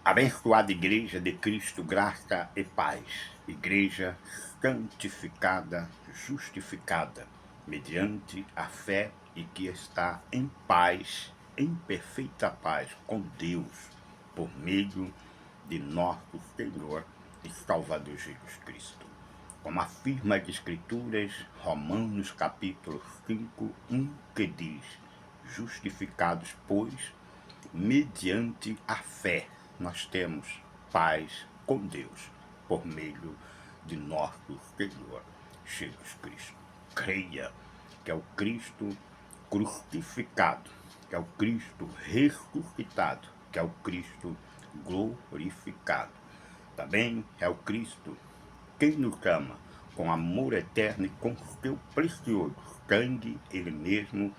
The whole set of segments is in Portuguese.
Abençoada Igreja de Cristo, graça e paz. Igreja santificada, justificada, mediante a fé e que está em paz, em perfeita paz com Deus, por meio de nosso Senhor e Salvador Jesus Cristo. Como afirma as Escrituras, Romanos capítulo 5, 1, que diz: justificados, pois, mediante a fé, nós temos paz com Deus, por meio de nosso Senhor Jesus Cristo. Creia que é o Cristo crucificado, que é o Cristo ressuscitado, que é o Cristo glorificado. Também é o Cristo quem nos ama com amor eterno e com seu precioso sangue. Ele mesmo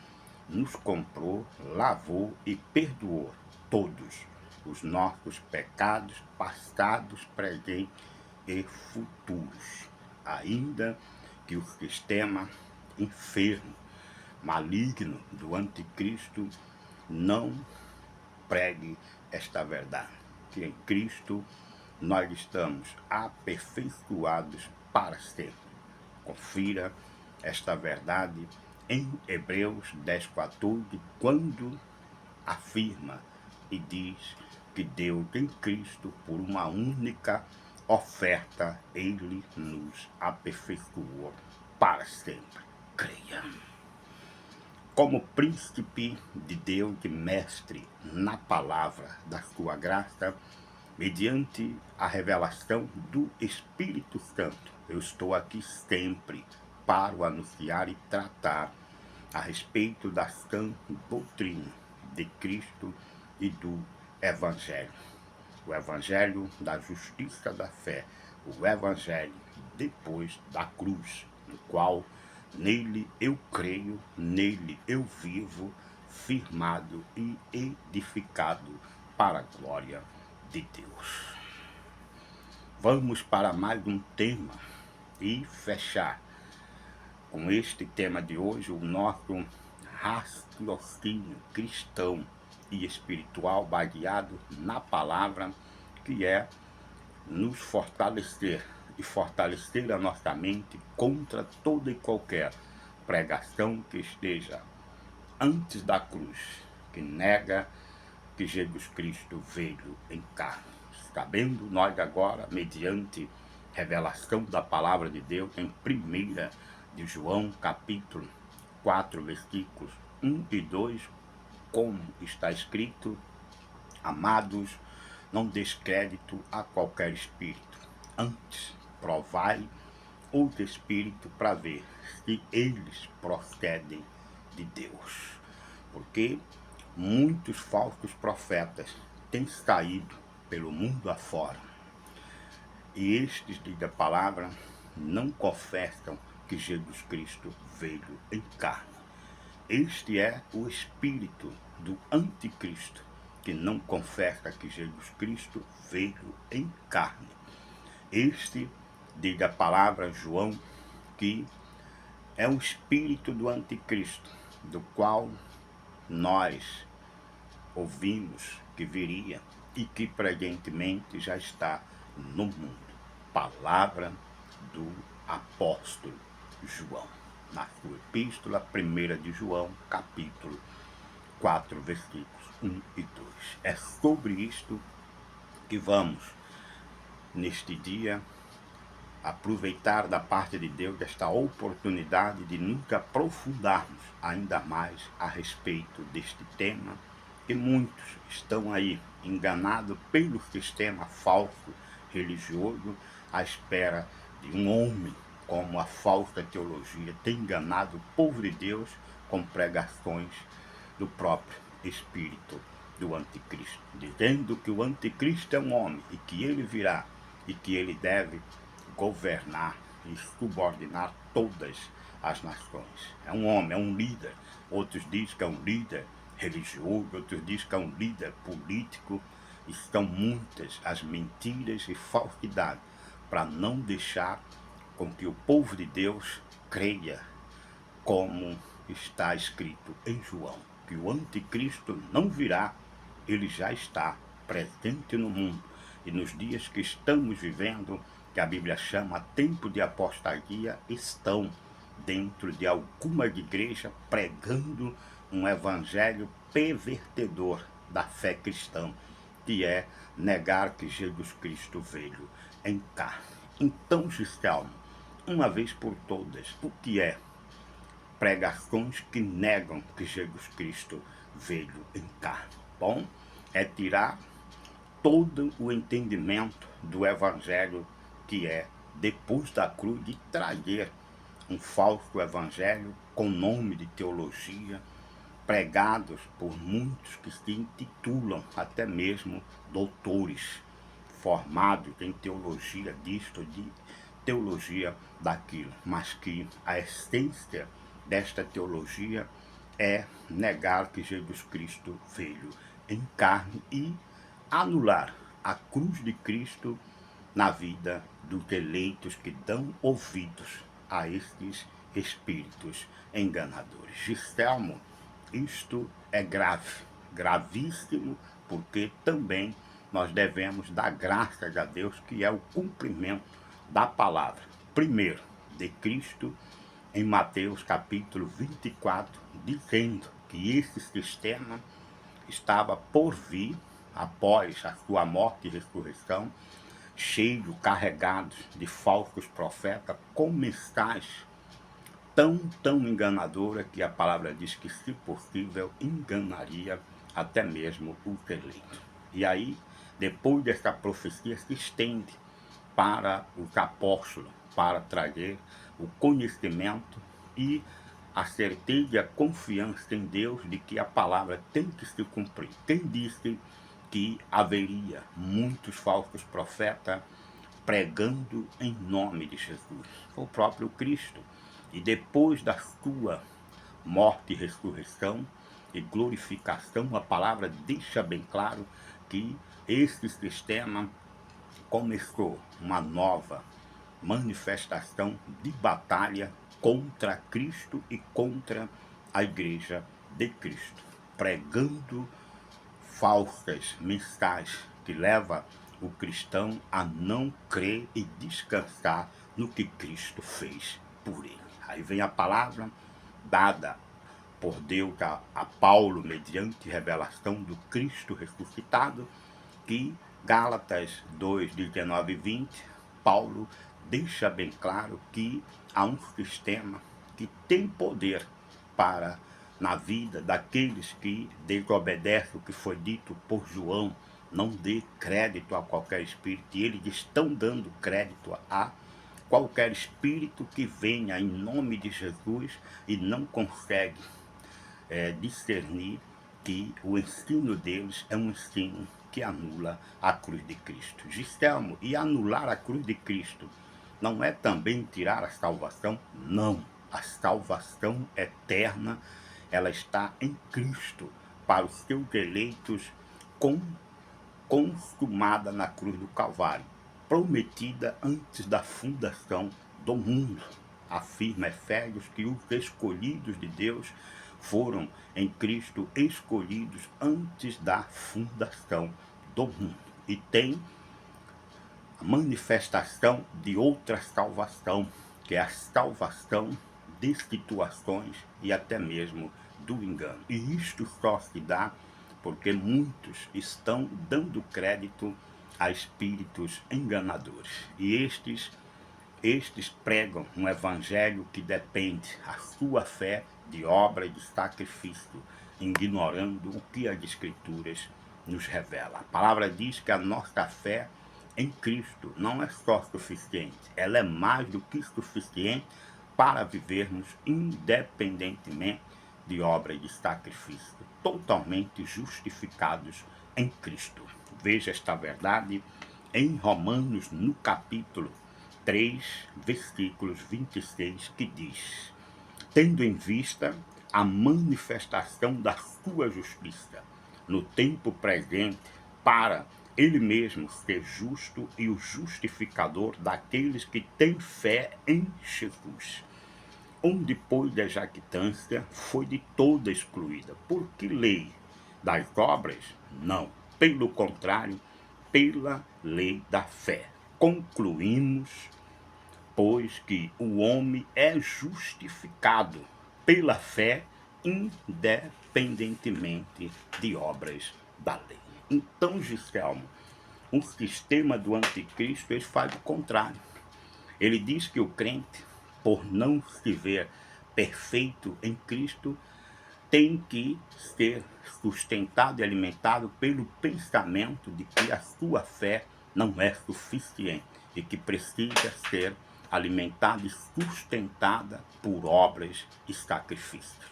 nos comprou, lavou e perdoou todos os nossos pecados, passados, presentes e futuros. Ainda que o sistema enfermo, maligno do anticristo não pregue esta verdade, que em Cristo nós estamos aperfeiçoados para sempre. Confira esta verdade em Hebreus 10:14, quando afirma e diz que Deus em Cristo, por uma única oferta, Ele nos aperfeiçoou para sempre. Creia. Como príncipe de Deus e mestre na palavra da sua graça, mediante a revelação do Espírito Santo, eu estou aqui sempre para o anunciar e tratar a respeito da sã doutrina de Cristo e do Evangelho. O Evangelho da justiça da fé, o Evangelho depois da cruz, no qual nele eu creio, nele eu vivo, firmado e edificado para a glória de Deus. Vamos para mais um tema e fechar com este tema de hoje o nosso raciocínio cristão e espiritual baseado na palavra, que é nos fortalecer e fortalecer a nossa mente contra toda e qualquer pregação que esteja antes da cruz, que nega que Jesus Cristo veio em carne. Sabendo nós agora, mediante revelação da palavra de Deus, em 1 de João, capítulo 4, versículos 1 e 2, como está escrito: amados, não deis crédito a qualquer espírito, antes provai os espíritos para ver se eles procedem de Deus. Porque muitos falsos profetas têm saído pelo mundo afora, e estes, diz a palavra, não confessam que Jesus Cristo veio em carne. Este é o espírito do anticristo, que não confessa que Jesus Cristo veio em carne. Este, diz a palavra João, que é o espírito do anticristo, do qual nós ouvimos que viria e que presentemente já está no mundo. Palavra do apóstolo João, na sua epístola, 1 de João, capítulo 4, versículos 1 e 2. É sobre isto que vamos, neste dia, aproveitar da parte de Deus esta oportunidade de nos aprofundarmos ainda mais a respeito deste tema, que muitos estão aí enganados pelo sistema falso religioso, à espera de um homem, como a falsa teologia tem enganado o povo de Deus com pregações do próprio espírito do anticristo, dizendo que o anticristo é um homem e que ele virá e que ele deve governar e subordinar todas as nações. É um homem, é um líder. Outros dizem que é um líder religioso, outros dizem que é um líder político. E são muitas as mentiras e falsidades para não deixar com que o povo de Deus creia, como está escrito em João, que o anticristo não virá, ele já está presente no mundo e nos dias que estamos vivendo, que a Bíblia chama tempo de apostasia, estão dentro de alguma igreja pregando um evangelho pervertedor da fé cristã, que é negar que Jesus Cristo veio em carne. Então, Gistelmo, uma vez por todas, o que é pregações que negam que Jesus Cristo veio em carne? Bom, é tirar todo o entendimento do evangelho que é depois da cruz, de trazer um falso evangelho com nome de teologia, pregados por muitos que se intitulam até mesmo doutores, formados em teologia disto, de teologia daquilo, mas que a essência desta teologia é negar que Jesus Cristo veio em carne e anular a cruz de Cristo na vida dos eleitos que dão ouvidos a estes espíritos enganadores. Gistelmo, isto é grave, gravíssimo, porque também nós devemos dar graças a Deus, que é o cumprimento da palavra, primeiro, de Cristo, em Mateus capítulo 24, dizendo que esse sistema estava por vir, após a sua morte e ressurreição, cheio, carregado de falsos profetas, com mensagens tão enganadora que a palavra diz que, se possível, enganaria até mesmo o eleito. E aí, depois dessa profecia, se estende para os apóstolos, para trazer o conhecimento e a certeza e a confiança em Deus de que a palavra tem que se cumprir. Quem disse que haveria muitos falsos profetas pregando em nome de Jesus? Foi o próprio Cristo. E depois da sua morte e ressurreição e glorificação, a palavra deixa bem claro que esse sistema começou uma nova manifestação de batalha contra Cristo e contra a igreja de Cristo, pregando falsas mensagens que levam o cristão a não crer e descansar no que Cristo fez por ele. Aí vem a palavra dada por Deus a Paulo, mediante revelação do Cristo ressuscitado, que Gálatas 2, 19 e 20, Paulo deixa bem claro que há um sistema que tem poder para, na vida daqueles que desobedecem o que foi dito por João, não dê crédito a qualquer espírito, e eles estão dando crédito a qualquer espírito que venha em nome de Jesus e não consegue discernir que o ensino deles é um ensino que anula a cruz de Cristo. Gistelmo, e anular a cruz de Cristo não é também tirar a salvação? Não. A salvação eterna, ela está em Cristo, para os seus eleitos, consumada na cruz do Calvário, prometida antes da fundação do mundo. Afirma Efésios que os escolhidos de Deus foram em Cristo escolhidos antes da fundação do mundo. E tem a manifestação de outra salvação, que é a salvação de situações e até mesmo do engano. E isto só se dá porque muitos estão dando crédito a espíritos enganadores. E estes pregam um evangelho que depende a sua fé de obra e de sacrifício, ignorando o que as Escrituras nos revela. A palavra diz que a nossa fé em Cristo não é só suficiente, ela é mais do que suficiente para vivermos independentemente de obra e de sacrifício, totalmente justificados em Cristo. Veja esta verdade em Romanos, no capítulo 3, versículos 26, que diz: tendo em vista a manifestação da sua justiça no tempo presente, para ele mesmo ser justo e o justificador daqueles que têm fé em Jesus, onde, depois da jactância, foi de toda excluída. Por que lei? Das obras? Não. pelo contrário, pela lei da fé. Concluímos, pois, que o homem é justificado pela fé, independentemente de obras da lei. Então, Giselmo, o sistema do anticristo ele faz o contrário. Ele diz que o crente, por não se ver perfeito em Cristo, tem que ser sustentado e alimentado pelo pensamento de que a sua fé não é suficiente e que precisa ser alimentada e sustentada por obras e sacrifícios.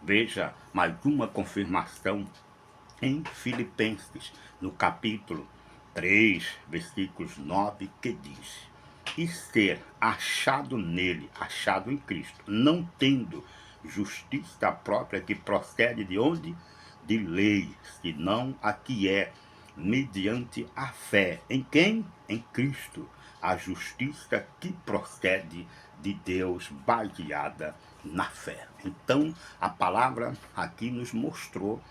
Veja mais uma confirmação em Filipenses, no capítulo 3, versículos 9, que diz: e ser achado nele, achado em Cristo, não tendo justiça própria que procede de onde? De lei, senão a que é mediante a fé. Em quem? Em Cristo. A justiça que procede de Deus, baseada na fé. Então, a palavra aqui nos mostrou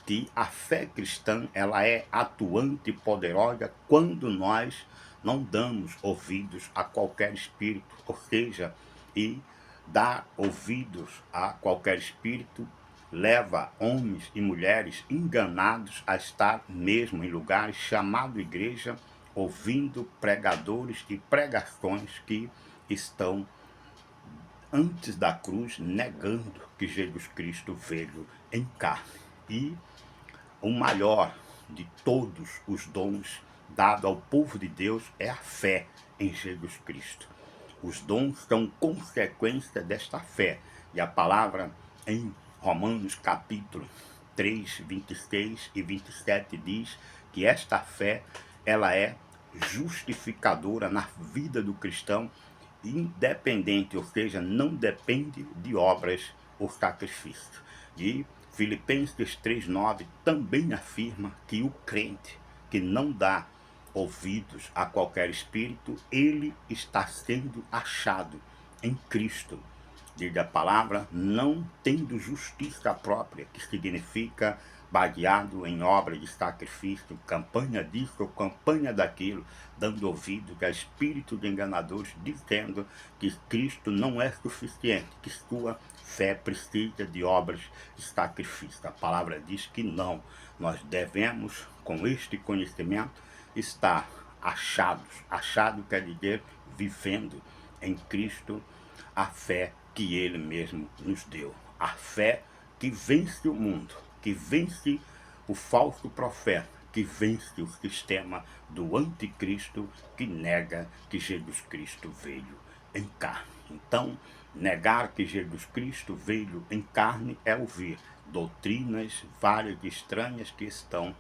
que a fé cristã ela é atuante e poderosa quando nós não damos ouvidos a qualquer espírito, ou seja, e dar ouvidos a qualquer espírito leva homens e mulheres enganados a estar mesmo em lugares chamado igreja, ouvindo pregadores e pregações que estão antes da cruz negando que Jesus Cristo veio em carne. E o maior de todos os dons dado ao povo de Deus é a fé em Jesus Cristo. Os dons são consequência desta fé. E a palavra em Romanos capítulo 3, 26 e 27 diz que esta fé ela é justificadora na vida do cristão, independente, ou seja, não depende de obras ou sacrifício. E Filipenses 3,9 também afirma que o crente que não dá ouvidos a qualquer espírito, ele está sendo achado em Cristo. Diz a palavra, não tendo justiça própria, que significa baseado em obra de sacrifício, campanha disso ou campanha daquilo, dando ouvido a espírito de enganadores, dizendo que Cristo não é suficiente, que sua fé precisa de obras de sacrifício. A palavra diz que não, nós devemos, com este conhecimento, estar achados. Achado quer dizer vivendo em Cristo a fé que ele mesmo nos deu. A fé que vence o mundo, que vence o falso profeta, que vence o sistema do anticristo que nega que Jesus Cristo veio em carne. Então, negar que Jesus Cristo veio em carne é ouvir doutrinas várias e estranhas que estão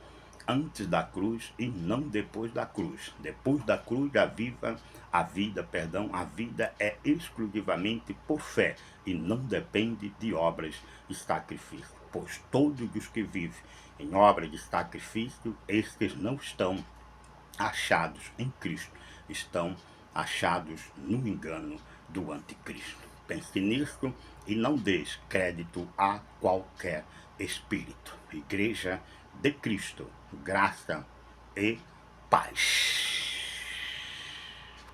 antes da cruz e não depois da cruz. Depois da cruz, a vida é exclusivamente por fé e não depende de obras de sacrifício. Pois todos os que vivem em obras de sacrifício, estes não estão achados em Cristo, estão achados no engano do anticristo. Pense nisso e não dê crédito a qualquer espírito. Igreja de Cristo, graça e paz.